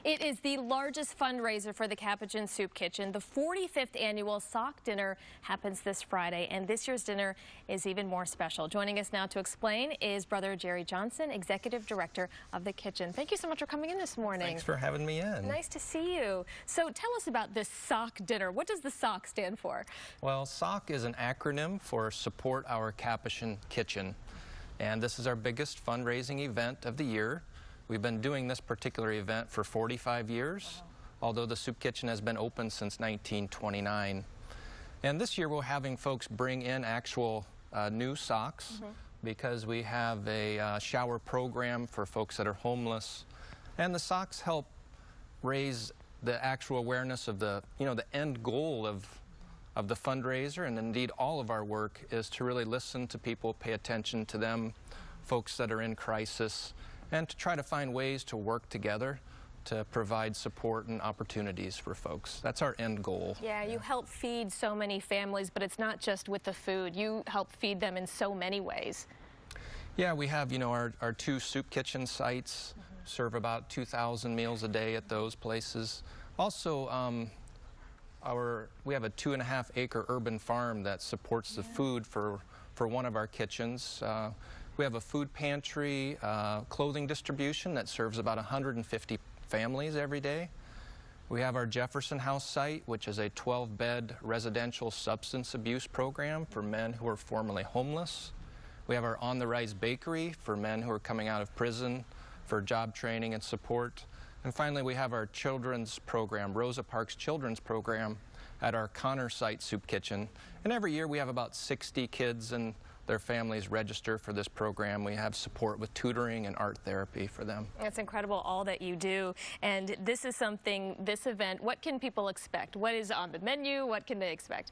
It is the largest fundraiser for the Capuchin Soup Kitchen. The 45th annual sock dinner happens this Friday, and this year's dinner is even more special. Joining us now to explain is Brother Jerry Johnson, Executive Director of the kitchen. Thank you so much for coming in this morning. Thanks for having me in. Nice to see you. So tell us about this sock dinner. What does the sock stand for? Well, SOC is an acronym for Support Our Capuchin Kitchen, and this is our biggest fundraising event of the year. We've been doing this particular event for 45 years, although the soup kitchen has been open since 1929. And this year we're having folks bring in actual new socks because we have a shower program for folks that are homeless. And the socks help raise the actual awareness of the end goal of the fundraiser, and indeed all of our work is to really listen to people, pay attention to them, folks that are in crisis, and to try to find ways to work together to provide support and opportunities for folks. That's our end goal. Yeah, you help feed so many families, but it's not just with the food. You help feed them in so many ways. Yeah, we have, our two soup kitchen sites, serve about 2,000 meals a day at those places. Also, we have a 2.5-acre urban farm that supports the food for one of our kitchens. We have a food pantry, clothing distribution that serves about 150 families every day. We have our Jefferson House site, which is a 12-bed residential substance abuse program for men who are formerly homeless. We have our On the Rise bakery for men who are coming out of prison for job training and support. And finally, we have our children's program, Rosa Parks Children's Program, at our Connor site soup kitchen. And every year we have about 60 kids and their families register for this program. We have support with tutoring and art therapy for them. It's incredible all that you do. And this is something, this event, what can people expect? What is on the menu? What can they expect?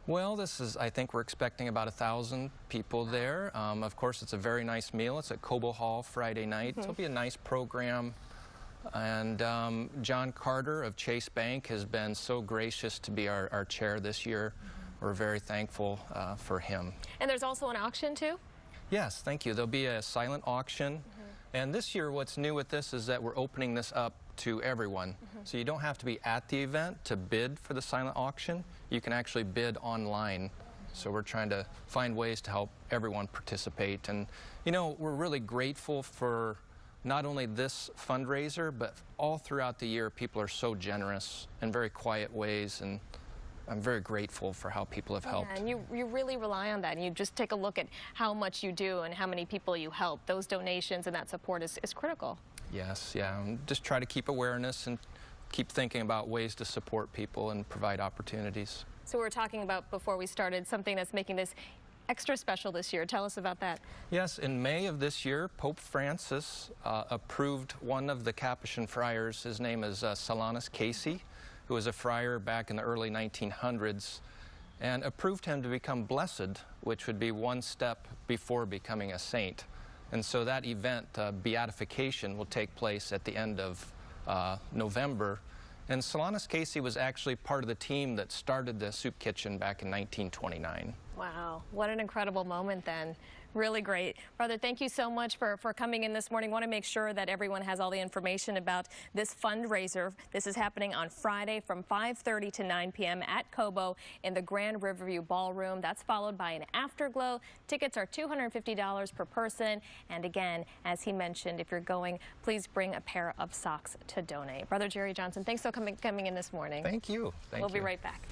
Well, I think we're expecting about 1,000 people there. Of course, it's a very nice meal. It's at Cobo Hall Friday night. So it'll be a nice program. And John Carter of Chase Bank has been so gracious to be our chair this year. We're very thankful for him. And there's also an auction too? Yes, thank you. There'll be a silent auction. And this year what's new with this is that we're opening this up to everyone. So you don't have to be at the event to bid for the silent auction. You can actually bid online. So we're trying to find ways to help everyone participate. And we're really grateful for not only this fundraiser, but all throughout the year people are so generous in very quiet ways, and I'm very grateful for how people have helped. Yeah, and you really rely on that, and you just take a look at how much you do and how many people you help. Those donations and that support is critical. Yes, yeah, and just try to keep awareness and keep thinking about ways to support people and provide opportunities. So we were talking about, before we started, something that's making this extra special this year. Tell us about that. Yes, in May of this year, Pope Francis approved one of the Capuchin friars. His name is Solanus Casey, who was a friar back in the early 1900s, and approved him to become blessed, which would be one step before becoming a saint. And so that event, beatification, will take place at the end of November. And Solanus Casey was actually part of the team that started the soup kitchen back in 1929. Wow, what an incredible moment then. Really great. Brother, thank you so much for coming in this morning. Want to make sure that everyone has all the information about this fundraiser. This is happening on Friday from 5:30 to 9 p.m. at Cobo in the Grand Riverview Ballroom. That's followed by an afterglow. Tickets are $250 per person. And again, as he mentioned, if you're going, please bring a pair of socks to donate. Brother Jerry Johnson, thanks for coming in this morning. Thank you. We'll be right back.